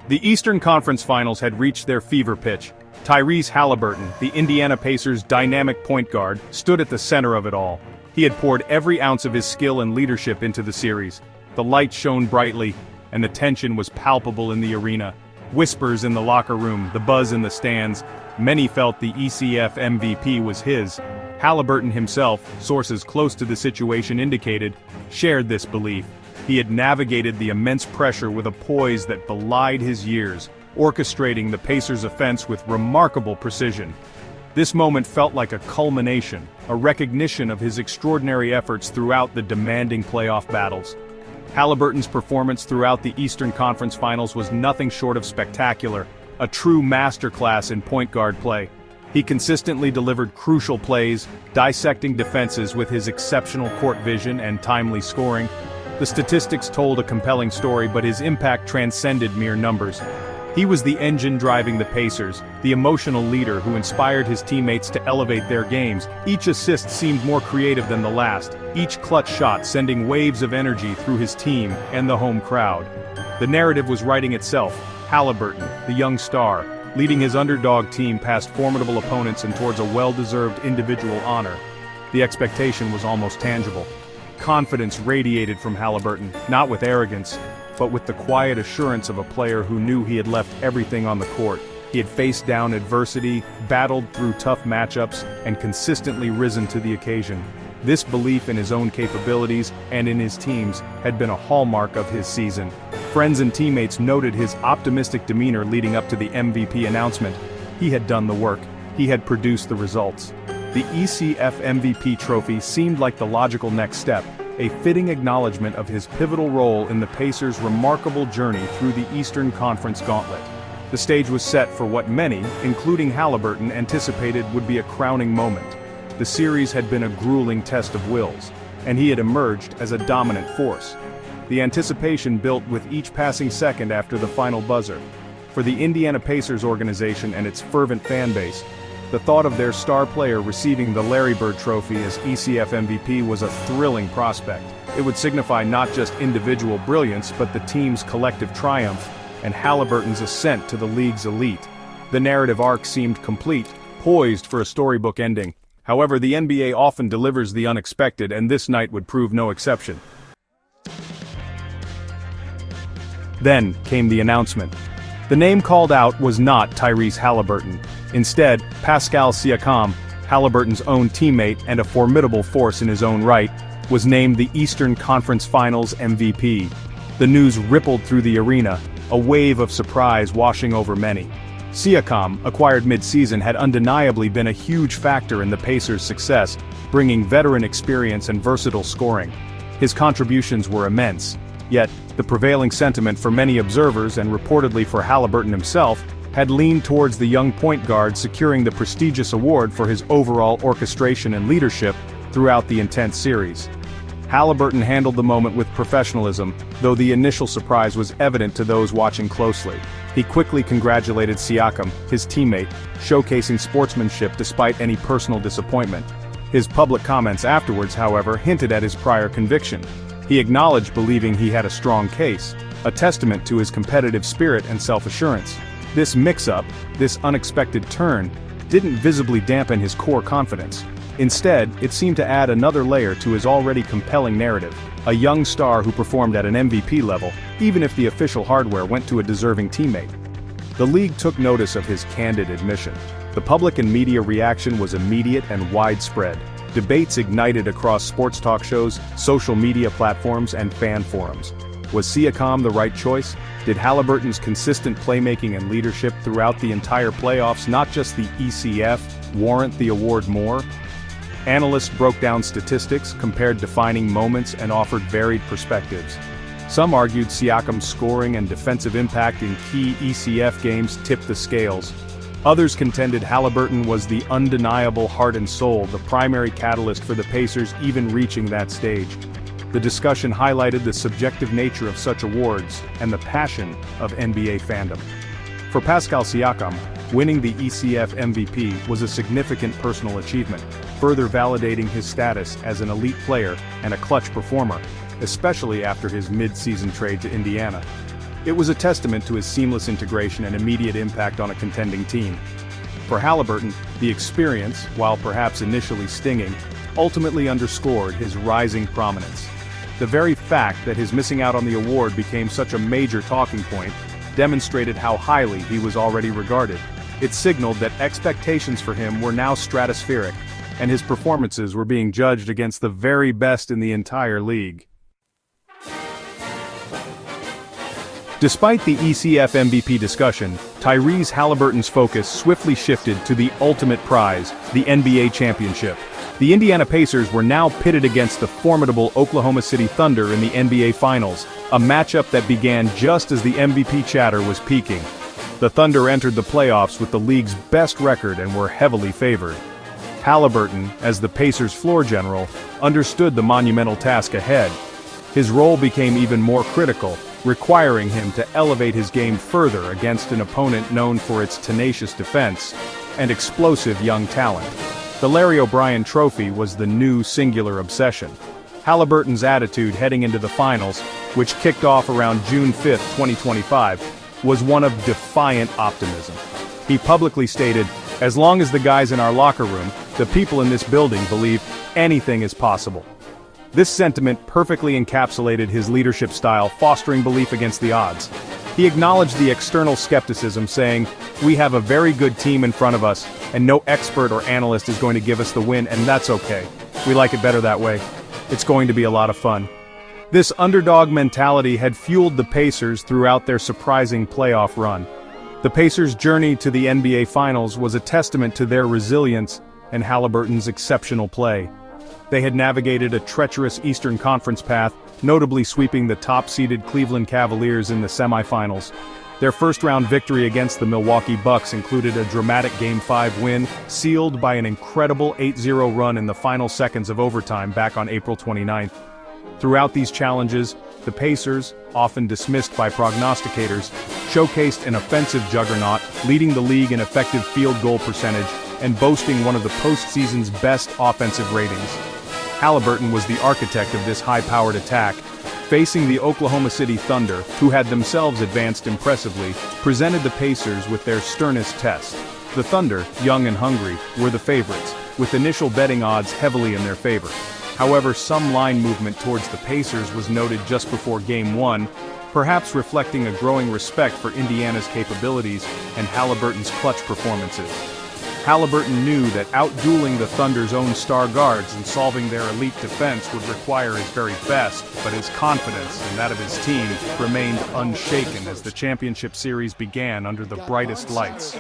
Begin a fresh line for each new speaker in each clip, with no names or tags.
The Eastern Conference Finals had reached their fever pitch. Tyrese Haliburton, the Indiana Pacers' dynamic point guard, stood at the center of it all. He had poured every ounce of his skill and leadership into the series. The lights shone brightly, and the tension was palpable in the arena. Whispers in the locker room, the buzz in the stands. Many felt the ECF MVP was his. Haliburton himself, sources close to the situation indicated, shared this belief. He had navigated the immense pressure with a poise that belied his years, orchestrating the Pacers' offense with remarkable precision. This moment felt like a culmination, a recognition of his extraordinary efforts throughout the demanding playoff battles. Haliburton's performance throughout the Eastern Conference Finals was nothing short of spectacular, a true masterclass in point guard play. He consistently delivered crucial plays, dissecting defenses with his exceptional court vision and timely scoring. The statistics told a compelling story, but his impact transcended mere numbers. He was the engine driving the Pacers, the emotional leader who inspired his teammates to elevate their games. Each assist seemed more creative than the last, each clutch shot sending waves of energy through his team and the home crowd. The narrative was writing itself. Haliburton, the young star, leading his underdog team past formidable opponents and towards a well-deserved individual honor. The expectation was almost tangible. Confidence radiated from Haliburton, not with arrogance, but with the quiet assurance of a player who knew he had left everything on the court. He had faced down adversity, battled through tough matchups, and consistently risen to the occasion. This belief in his own capabilities and in his team's had been a hallmark of his season. Friends and teammates noted his optimistic demeanor leading up to the MVP announcement. He had done the work. He had produced the results. The ECF MVP trophy seemed like the logical next step, a fitting acknowledgement of his pivotal role in the Pacers' remarkable journey through the Eastern Conference gauntlet. The stage was set for what many, including Haliburton, anticipated would be a crowning moment. The series had been a grueling test of wills, and he had emerged as a dominant force. The anticipation built with each passing second after the final buzzer. For the Indiana Pacers organization and its fervent fan base, the thought of their star player receiving the Larry Bird Trophy as ECF MVP was a thrilling prospect. It would signify not just individual brilliance but the team's collective triumph and Haliburton's ascent to the league's elite. The narrative arc seemed complete, poised for a storybook ending. However, the NBA often delivers the unexpected, and this night would prove no exception. Then came the announcement. The name called out was not Tyrese Haliburton. Instead, Pascal Siakam, Haliburton's own teammate and a formidable force in his own right, was named the Eastern Conference Finals MVP. The news rippled through the arena, a wave of surprise washing over many. Siakam, acquired mid-season, had undeniably been a huge factor in the Pacers' success, bringing veteran experience and versatile scoring. His contributions were immense, yet the prevailing sentiment for many observers, and reportedly for Haliburton himself, had leaned towards the young point guard securing the prestigious award for his overall orchestration and leadership throughout the intense series. Haliburton handled the moment with professionalism, though the initial surprise was evident to those watching closely. He quickly congratulated Siakam, his teammate, showcasing sportsmanship despite any personal disappointment. His public comments afterwards, however, hinted at his prior conviction. He acknowledged believing he had a strong case, a testament to his competitive spirit and self-assurance. This mix-up, this unexpected turn, didn't visibly dampen his core confidence. Instead, it seemed to add another layer to his already compelling narrative, a young star who performed at an MVP level, even if the official hardware went to a deserving teammate. The league took notice of his candid admission. The public and media reaction was immediate and widespread. Debates ignited across sports talk shows, social media platforms, and fan forums. Was Siakam the right choice? Did Haliburton's consistent playmaking and leadership throughout the entire playoffs, not just the ECF, warrant the award more? Analysts broke down statistics, compared defining moments, and offered varied perspectives. Some argued Siakam's scoring and defensive impact in key ECF games tipped the scales. Others contended Haliburton was the undeniable heart and soul, the primary catalyst for the Pacers even reaching that stage. The discussion highlighted the subjective nature of such awards and the passion of NBA fandom. For Pascal Siakam, winning the ECF MVP was a significant personal achievement, further validating his status as an elite player and a clutch performer, especially after his mid-season trade to Indiana. It was a testament to his seamless integration and immediate impact on a contending team. For Haliburton, the experience, while perhaps initially stinging, ultimately underscored his rising prominence. The very fact that his missing out on the award became such a major talking point demonstrated how highly he was already regarded. It signaled that expectations for him were now stratospheric, and his performances were being judged against the very best in the entire league. Despite the ECF MVP discussion, Tyrese Haliburton's focus swiftly shifted to the ultimate prize, the NBA championship. The Indiana Pacers were now pitted against the formidable Oklahoma City Thunder in the NBA Finals, a matchup that began just as the MVP chatter was peaking. The Thunder entered the playoffs with the league's best record and were heavily favored. Haliburton, as the Pacers' floor general, understood the monumental task ahead. His role became even more critical, requiring him to elevate his game further against an opponent known for its tenacious defense and explosive young talent. The Larry O'Brien Trophy was the new singular obsession. Haliburton's attitude heading into the finals, which kicked off around June 5, 2025, was one of defiant optimism. He publicly stated, "As long as the guys in our locker room, the people in this building believe anything is possible." This sentiment perfectly encapsulated his leadership style, fostering belief against the odds. He acknowledged the external skepticism, saying, "We have a very good team in front of us, and no expert or analyst is going to give us the win, and that's okay. We like it better that way. It's going to be a lot of fun." This underdog mentality had fueled the Pacers throughout their surprising playoff run. The Pacers' journey to the NBA Finals was a testament to their resilience and Haliburton's exceptional play. They had navigated a treacherous Eastern Conference path, notably sweeping the top-seeded Cleveland Cavaliers in the semifinals. Their first-round victory against the Milwaukee Bucks included a dramatic Game 5 win, sealed by an incredible 8-0 run in the final seconds of overtime back on April 29. Throughout these challenges, the Pacers, often dismissed by prognosticators, showcased an offensive juggernaut, leading the league in effective field goal percentage and boasting one of the postseason's best offensive ratings. Haliburton was the architect of this high-powered attack. Facing the Oklahoma City Thunder, who had themselves advanced impressively, presented the Pacers with their sternest test. The Thunder, young and hungry, were the favorites, with initial betting odds heavily in their favor. However, some line movement towards the Pacers was noted just before Game 1, perhaps reflecting a growing respect for Indiana's capabilities and Haliburton's clutch performances. Haliburton knew that outdueling the Thunder's own star guards and solving their elite defense would require his very best, but his confidence and that of his team remained unshaken as the championship series began under the brightest lights.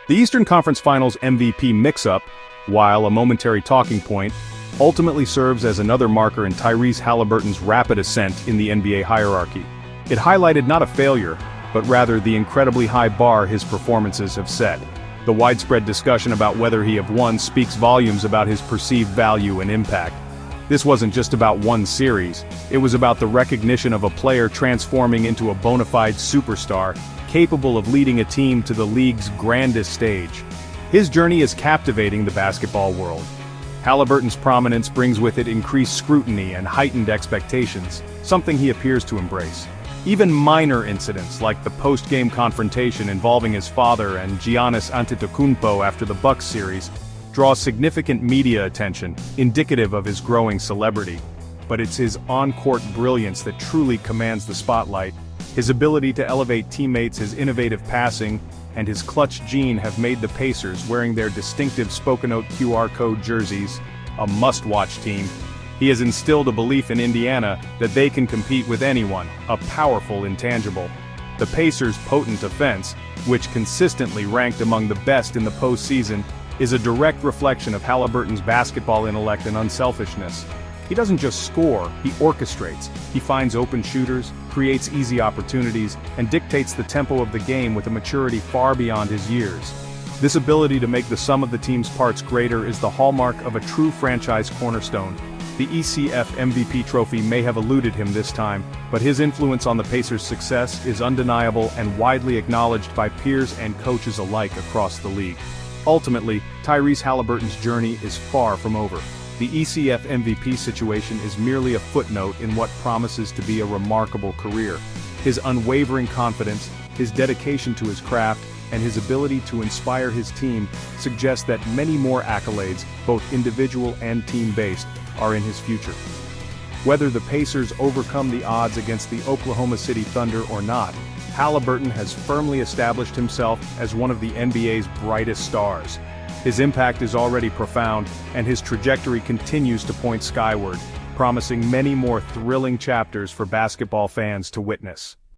The Eastern Conference Finals MVP mix-up, while a momentary talking point, ultimately serves as another marker in Tyrese Haliburton's rapid ascent in the NBA hierarchy. It highlighted not a failure, but rather the incredibly high bar his performances have set. The widespread discussion about whether he have won speaks volumes about his perceived value and impact. This wasn't just about one series, it was about the recognition of a player transforming into a bona fide superstar, capable of leading a team to the league's grandest stage. His journey is captivating the basketball world. Haliburton's prominence brings with it increased scrutiny and heightened expectations, something he appears to embrace. Even minor incidents like the post-game confrontation involving his father and Giannis Antetokounmpo after the Bucks series draw significant media attention, indicative of his growing celebrity. But it's his on-court brilliance that truly commands the spotlight. His ability to elevate teammates, his innovative passing, and his clutch gene have made the Pacers, wearing their distinctive spoken-out QR code jerseys, a must-watch team. He has instilled a belief in Indiana that they can compete with anyone, a powerful intangible. The Pacers' potent offense, which consistently ranked among the best in the postseason, is a direct reflection of Haliburton's basketball intellect and unselfishness. He doesn't just score, he orchestrates. He finds open shooters, creates easy opportunities, and dictates the tempo of the game with a maturity far beyond his years. This ability to make the sum of the team's parts greater is the hallmark of a true franchise cornerstone. The ECF MVP trophy may have eluded him this time, but his influence on the Pacers' success is undeniable and widely acknowledged by peers and coaches alike across the league. Ultimately, Tyrese Haliburton's journey is far from over. The ECF MVP situation is merely a footnote in what promises to be a remarkable career. His unwavering confidence, his dedication to his craft, and his ability to inspire his team suggest that many more accolades, both individual and team-based, are in his future. Whether the Pacers overcome the odds against the Oklahoma City Thunder or not, Haliburton has firmly established himself as one of the NBA's brightest stars. His impact is already profound, and his trajectory continues to point skyward, promising many more thrilling chapters for basketball fans to witness.